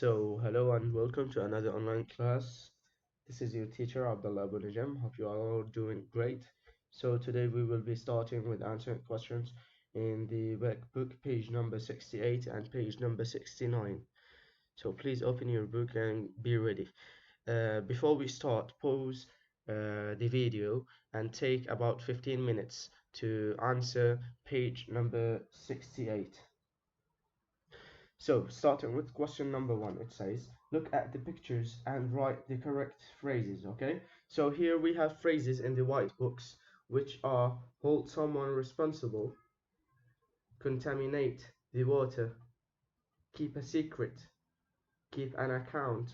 Hello and welcome to another online class. This is your teacher Abdullah Abu Najam. Hope you are all doing great. Today we will be starting with answering questions in the workbook, page number 68 and page number 69. So please open your book and be ready. Before we start, pause the video and take about 15 minutes to answer page number 68. So, starting with question number one, it says, look at the pictures and write the correct phrases, okay? So here we have phrases in the white books, which are hold someone responsible, contaminate the water, keep a secret, keep an account,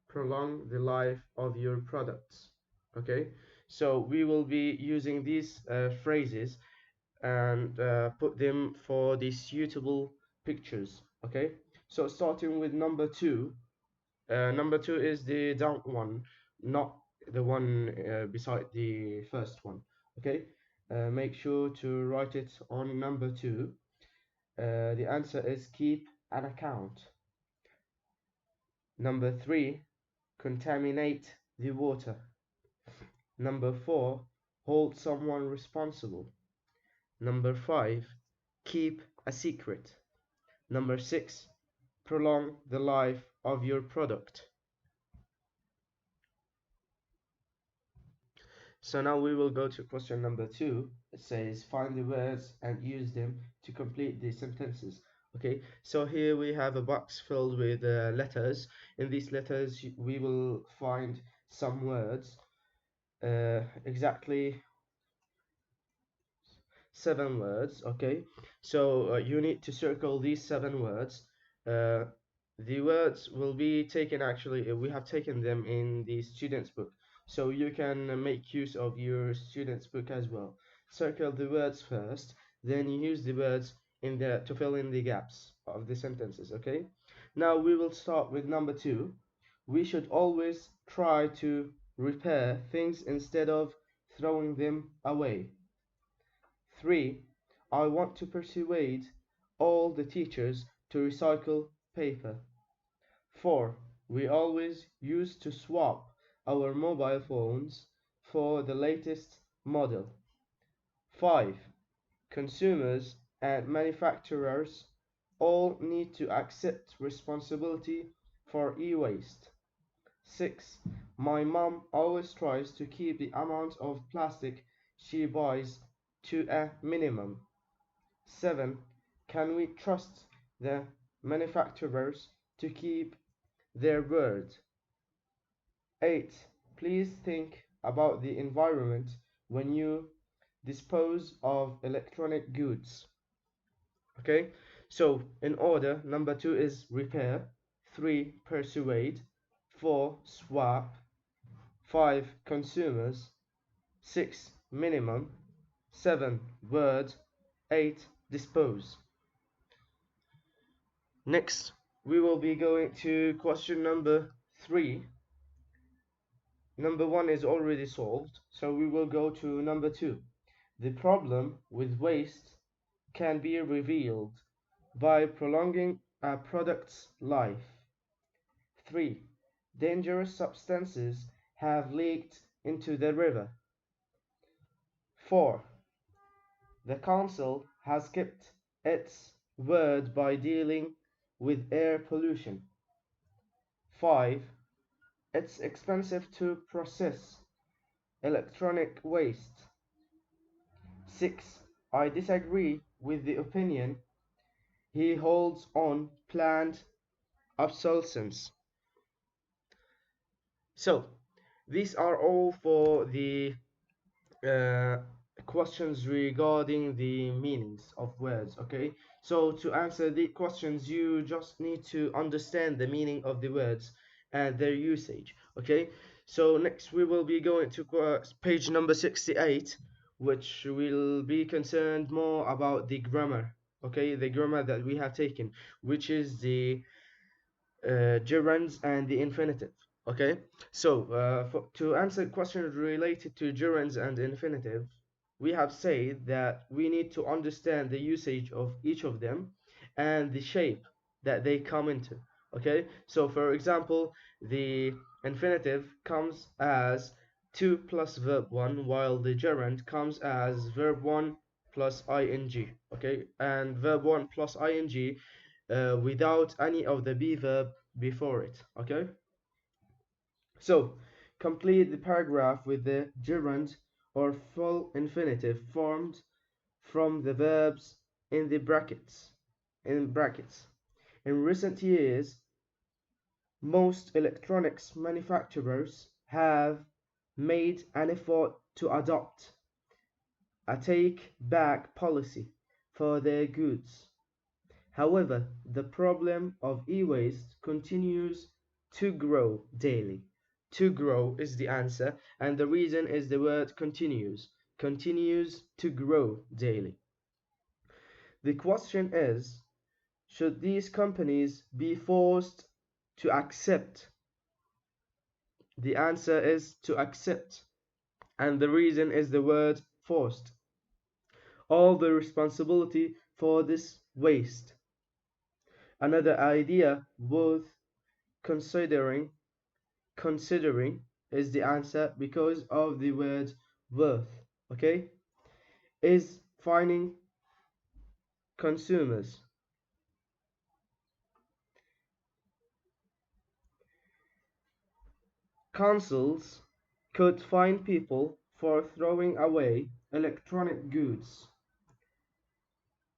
prolong the life of your products, okay? So we will be using these phrases and put them for the suitable pictures, okay? So starting with number two. Number two is the down one, not the one beside the first one. Okay, make sure to write it on number two. The answer is keep an account. Number three, contaminate the water. Number four, hold someone responsible. Number five, keep a secret. Number six, prolong the life of your product. So now we will go to question number two. It says find the words and use them to complete the sentences. Okay, so here we have a box filled with letters. In these letters we will find some words, exactly 7 words. Okay, so you need to circle these 7 words. uh, the words will be taken, actually we have taken them in the student's book, so you can make use of your student's book as well. Circle the words first, then use the words in the to fill in the gaps of the sentences. Okay, now we will start with number two. We should always try to repair things instead of throwing them away. 3. I want to persuade all the teachers to recycle paper. 4. We always used to swap our mobile phones for the latest model. 5. Consumers and manufacturers all need to accept responsibility for e-waste. 6. My mom always tries to keep the amount of plastic she buys to a minimum. 7. Can we trust the manufacturers to keep their word? 8. Please think about the environment when you dispose of electronic goods. Okay, so in order, number two is repair, 3 persuade, 4 swap, 5 consumers, 6 minimum, 7 word, 8 dispose. Next, we will be going to question number 3. Number 1 is already solved, so we will go to number 2. The problem with waste can be revealed by prolonging a product's life. 3. Dangerous substances have leaked into the river. 4. The council has kept its word by dealing with air pollution. 5. It's expensive to process electronic waste. 6. I disagree with the opinion he holds on planned obsolescence. So, these are all for the uh, questions regarding the meanings of words. Okay, so to answer the questions you just need to understand the meaning of the words and their usage. Okay, so next we will be going to page number 68, which will be concerned more about the grammar. Okay, the grammar that we have taken, which is the gerunds and the infinitive. Okay, so to answer questions related to gerunds and infinitive, we have said that we need to understand the usage of each of them and the shape that they come into. Okay, so for example, the infinitive comes as 2 plus verb 1, while the gerund comes as verb 1 plus ing. Okay, and verb 1 plus ing without any of the be verb before it. Okay, so complete the paragraph with the gerund or full infinitive formed from the verbs in the brackets. In recent years, most electronics manufacturers have made an effort to adopt a take-back policy for their goods. However, the problem of e-waste continues to grow daily. To grow is the answer, and the reason is the word continues. Continues to grow daily. The question is, should these companies be forced to accept? The answer is to accept, and the reason is the word forced. All the responsibility for this waste. Another idea worth considering is the answer because of the word worth. Okay, is finding consumers. Councils could fine people for throwing away electronic goods.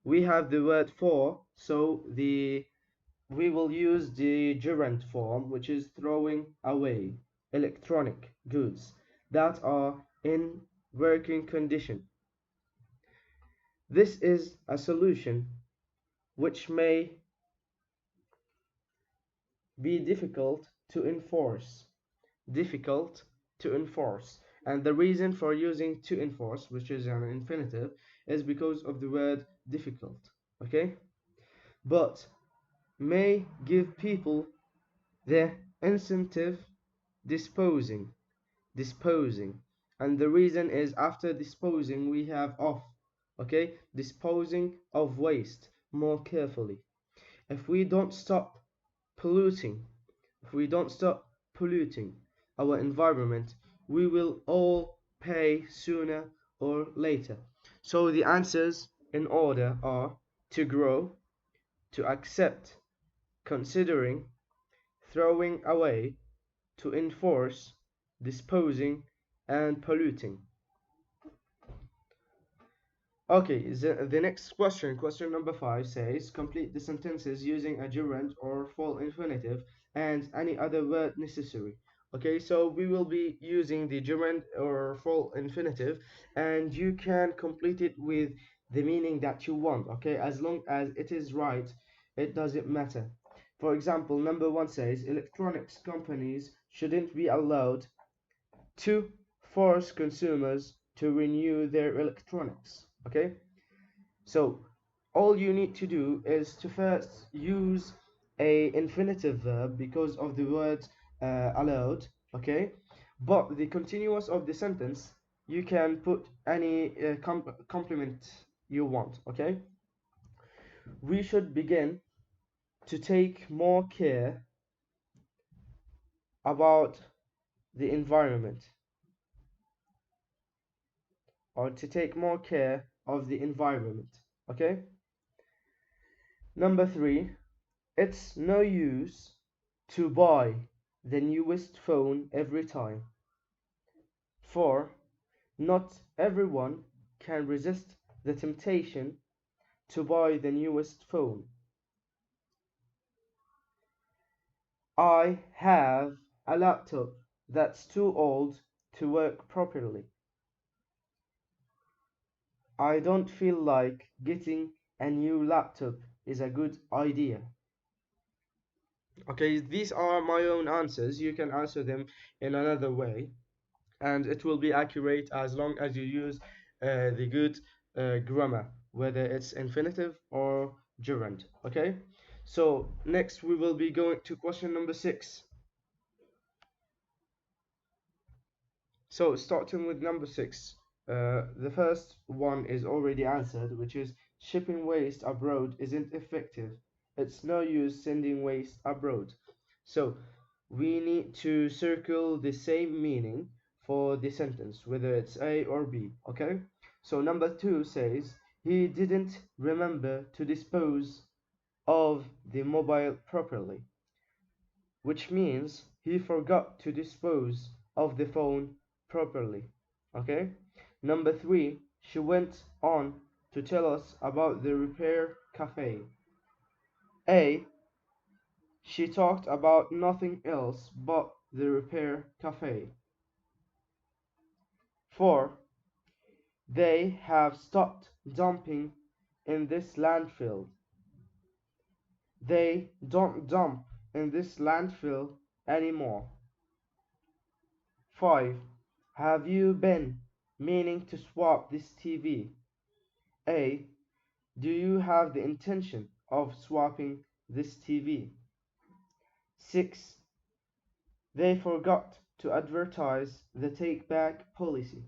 We have the word for, so we will use the gerund form, which is throwing away electronic goods that are in working condition. This is a solution which may be difficult to enforce. Difficult to enforce. And the reason for using to enforce, which is an infinitive, is because of the word difficult. Okay? But may give people the incentive disposing. And the reason is after disposing we have of. Okay? Disposing of waste more carefully. If we don't stop polluting, if we don't stop polluting our environment, we will all pay sooner or later. So the answers in order are to grow, to accept, considering, throwing away, to enforce, disposing, and polluting. Okay, the next question number 5 says, complete the sentences using a gerund or full infinitive and any other word necessary. Okay, so we will be using the gerund or full infinitive, and you can complete it with the meaning that you want. Okay, as long as it is right, it doesn't matter. For example, number 1 says, electronics companies shouldn't be allowed to force consumers to renew their electronics. Okay, so all you need to do is to first use a infinitive verb because of the word allowed. Okay, but the continuous of the sentence you can put any complement you want. Okay, we should begin to take more care about the environment, or to take more care of the environment. Okay, number 3, it's no use to buy the newest phone every time, for not everyone can resist the temptation to buy the newest phone. I have a laptop that's too old to work properly. I don't feel like getting a new laptop is a good idea. Okay, these are my own answers. You can answer them in another way, and it will be accurate as long as you use the good grammar, whether it's infinitive or gerund. Okay, so next we will be going to question number 6. So starting with number 6, the first one is already answered, which is shipping waste abroad isn't effective It's no use sending waste abroad. So we need to circle the same meaning for the sentence, whether it's A or B, okay? So number 2 says, he didn't remember to dispose of the mobile properly, which means he forgot to dispose of the phone properly, okay? Number 3, she went on to tell us about the repair cafe. A, she talked about nothing else but the repair cafe. 4. They have stopped dumping in this landfill. They don't dump in this landfill anymore. 5. Have you been meaning to swap this TV? A. Do you have the intention of swapping this TV? 6. They forgot to advertise the take-back policy.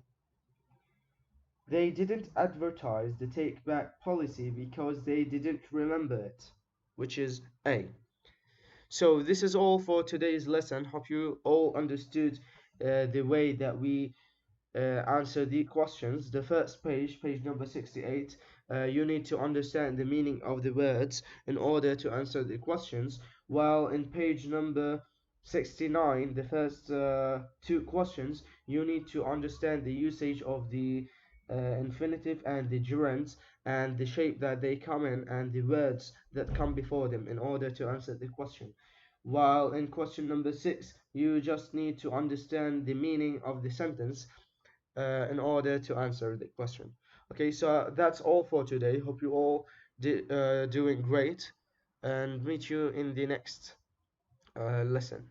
They didn't advertise the take-back policy because they didn't remember it, which is A. So this is all for today's lesson. Hope you all understood the way that we answer the questions. The first page, page number 68, you need to understand the meaning of the words in order to answer the questions, while in page number 69, the first two questions, you need to understand the usage of the infinitive and the gerunds and the shape that they come in and the words that come before them in order to answer the question. While in question number 6, you just need to understand the meaning of the sentence in order to answer the question. Okay, so that's all for today. Hope you all doing great, and meet you in the next lesson.